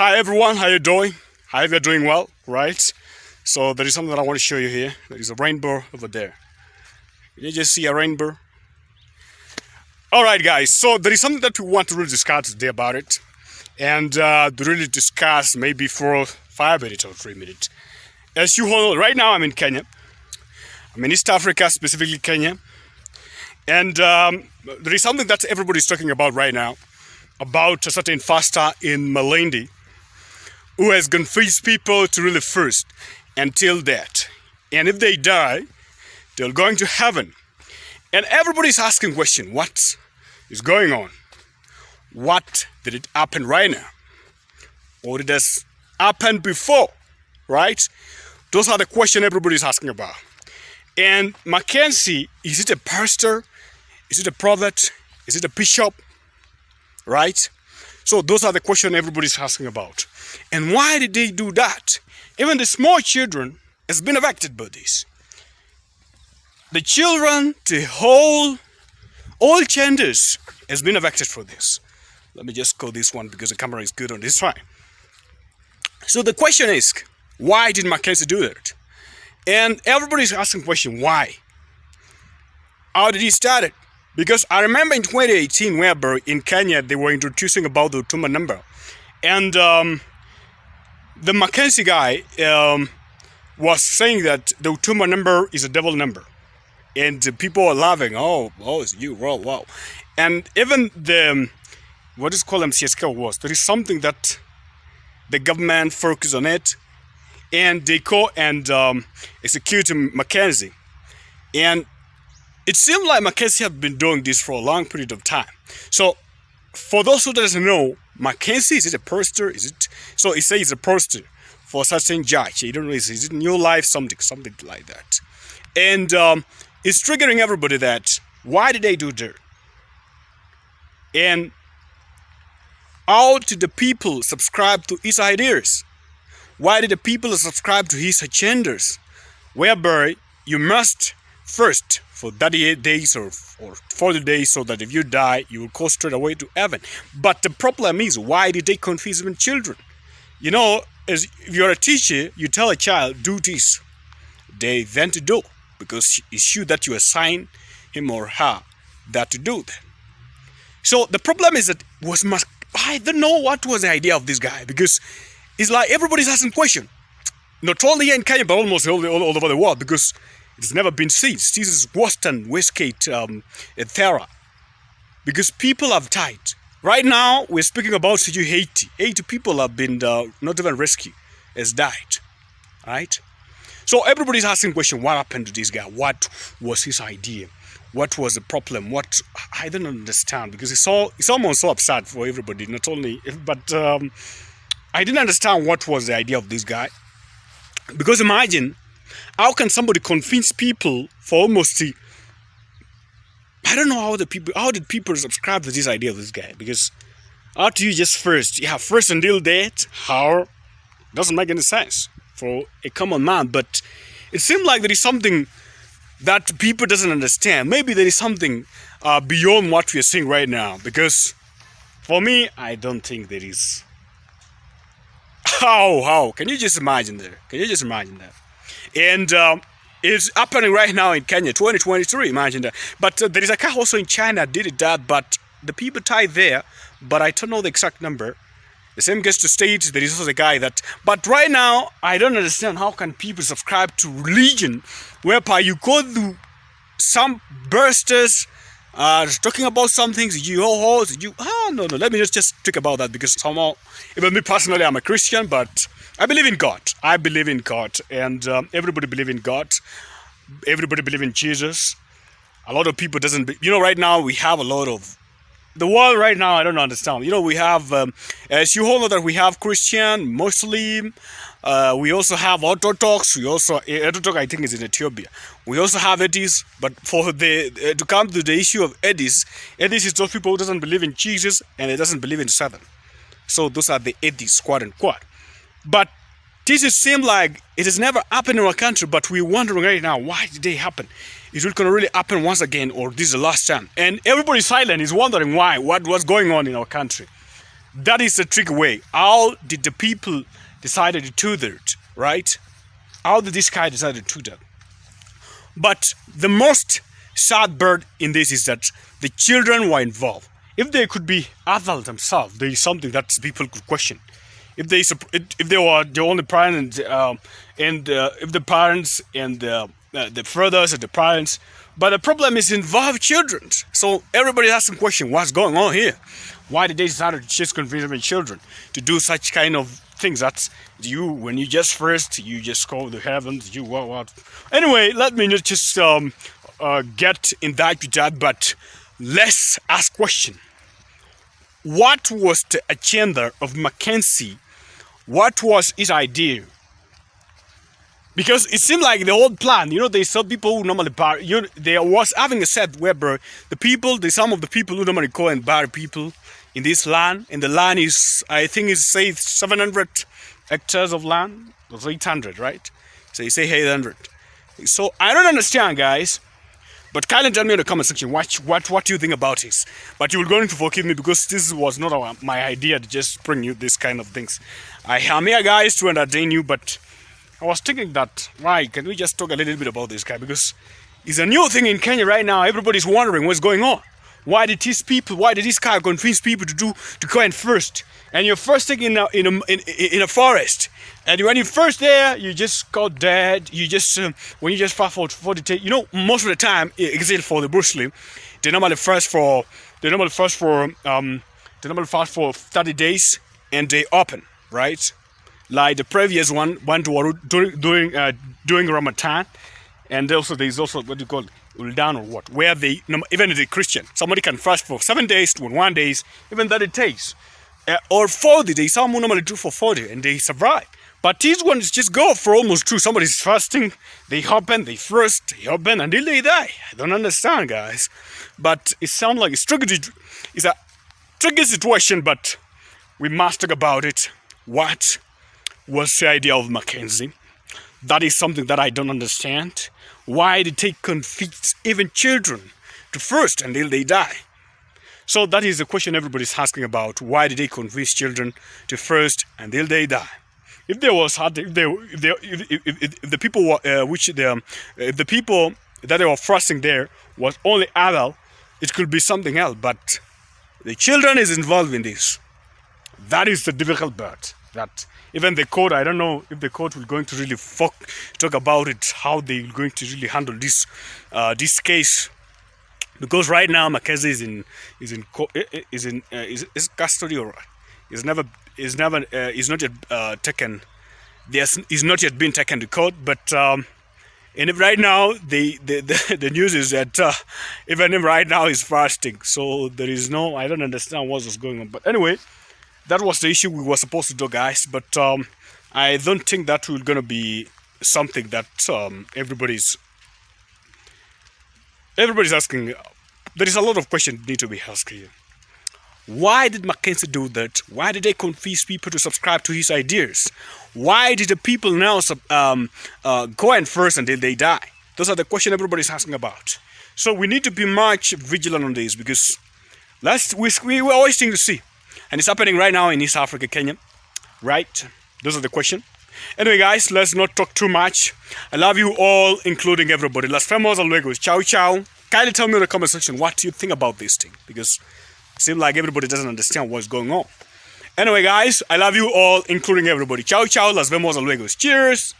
Hi everyone, how you doing? I hope you're doing well, right? So there is something that I want to show you here. There is a rainbow over there. Can you just see a rainbow? Alright guys, so there is something that we want to really discuss today about it. And to really discuss maybe for 5 minutes or 3 minutes. As you all know, right now I'm in Kenya. I'm in East Africa, specifically Kenya. And there is something that everybody's talking about right now. About a certain pastor in Malindi who has confused people to really first until death. And if they die, they're going to heaven. And everybody's asking question, what is going on? What did it happen right now? Or did it happen before? Right? Those are the questions everybody's asking about. And Mackenzie, is it a pastor? Is it a prophet? Is it a bishop? Right? So those are the questions everybody's asking about. And why did they do that? Even the small children has been affected by this. The children, the whole, all genders has been affected for this. Let me just call this one because the camera is good on this side. So the question is, why did Mackenzie do that? And everybody's asking the question, why? How did he start it? Because I remember in 2018, where in Kenya, they were introducing about the Utuma number. And the Mackenzie guy was saying that the Utuma number is a devil number. And the people are laughing, oh, it's you, wow. And even the, what is called MCSK was, there is something that the government focus on it. And they go and execute Mackenzie. And it seems like Mackenzie have been doing this for a long period of time. So, for those who doesn't know, Mackenzie, is it a pastor? Is it? So he says it's a pastor for a certain judge. You don't know, is it New Life, something like that. And it's triggering everybody that, why did they do that? And how did the people subscribe to his ideas? Why did the people subscribe to his agendas? Whereby you must first for 38 days or 40 days so that if you die, you will go straight away to heaven. But the problem is, why did they confuse even children? You know, as if you're a teacher, you tell a child, do this. They then to do, because it's you that you assign him or her that to do that. So the problem is that I don't know what was the idea of this guy, because it's like everybody's asking question. Not only here in Kenya, but almost all over the world, because it's never been seen. This is Western Westgate Thera. Because people have died. Right now, we're speaking about 80. 80 people have been not even rescued, has died. Right? So everybody's asking question, what happened to this guy? What was his idea? What was the problem? I don't understand, because it's almost so upset for everybody, not only, but I didn't understand what was the idea of this guy. Because imagine, how can somebody convince people for almost I don't know how did people subscribe to this idea of this guy? Because how do you just first until death? How? Doesn't make any sense for a common man. But it seems like there is something that people doesn't understand. Maybe there is something beyond what we are seeing right now. Because for me, I don't think there is. How? Can you just imagine that? Can you just imagine that? And it's happening right now in Kenya, 2023, imagine that. But there is a guy also in China did that, but the people died there, but I don't know the exact number. The same goes to States, there is also a guy that, but right now, I don't understand how can people subscribe to religion, whereby you go to some bursters, talking about some things, no, let me just talk about that, because somehow, even me personally, I'm a Christian, but I believe in God. I believe in God, and everybody believe in God. Everybody believe in Jesus. A lot of people doesn't, right now we have a lot of, the world right now, I don't understand. We have, as you all know that we have Christian, Muslim, we also have Orthodox, Orthodox I think is in Ethiopia. We also have atheists, but for to come to the issue of atheists is those people who doesn't believe in Jesus and it doesn't believe in Satan. So those are the atheists, quote unquote. But this seems like it has never happened in our country, but we're wondering right now, why did they happen? Is it going to really happen once again, or this is the last time? And everybody's silent, is wondering why, what's going on in our country. That is the tricky way. How did the people decided to do that, right? How did this guy decided to do that? But the most sad part in this is that the children were involved. If they could be adults themselves, there is something that people could question. If they were the only parent and if the parents and the fathers and the parents, but the problem is involve children. So everybody has some question: what's going on here? Why did they decide to just convince children to do such kind of things? That when you just first you just call the heavens, you what? Anyway, let me not just get in that with that, but let's ask question. What was the agenda of Mackenzie? What was his idea? Because it seemed like the whole plan, there's some people who normally bury, there was having a set where some of the people who normally go and bury people in this land, and the land is, I think it's say 700 hectares of land, or 800, right? So you say 800. So I don't understand, guys. But kindly tell me in the comment section what do you think about this. But you're going to forgive me because this was not my idea to just bring you this kind of things. I am here, guys, to entertain you, but I was thinking that, right, can we just talk a little bit about this guy? Because it's a new thing in Kenya right now. Everybody's wondering what's going on. Why did this guy convince people to go in first? And you're first thing in a forest. And when you're first there, you just got dead. You just when you just fast forward for the take, most of the time, except for the bushly, they normally fast for 30 days and they open, right? Like the previous one went to during Ramadan, and also there's also what you call Uldan or what, where even if they're Christian, somebody can fast for 7 days, 21 days, even 30 days, or 40 days. Some normally do for 40 and they survive. But these ones just go for almost two. Somebody's fasting, they open until they die. I don't understand, guys. But it sounds like it's a tricky situation, but we must talk about it. What was the idea of Mackenzie? That is something that I don't understand. Why did they convince even children to first until they die? So that is the question everybody's asking about. Why did they convince children to first until they die? If there was if the people were if the people that they were fasting there was only adult, it could be something else. But the children is involved in this. That is the difficult part. That even the court, I don't know if the court will going to really talk about it, how they're going to really handle this case, because right now Mackenzie is custody, or is not yet taken. Is not yet been taken to court, but and if right now the news is that even him right now is fasting, so there is no, I don't understand what's going on. But anyway, that was the issue we were supposed to do, guys. But I don't think that will gonna be something that everybody's asking. There is a lot of questions need to be asked here. Why did Mackenzie do that? Why did they convince people to subscribe to his ideas? Why did the people now go in first until they die? Those are the questions everybody's asking about. So we need to be much vigilant on this, because we always think to see. And it's happening right now in East Africa, Kenya. Right? Those are the questions. Anyway, guys, let's not talk too much. I love you all, including everybody. Las vemos luego. Ciao, ciao. Kindly tell me in the comment section what you think about this thing, because it seems like everybody doesn't understand what's going on. Anyway, guys, I love you all, including everybody. Ciao, ciao. Las vemos luego. Cheers.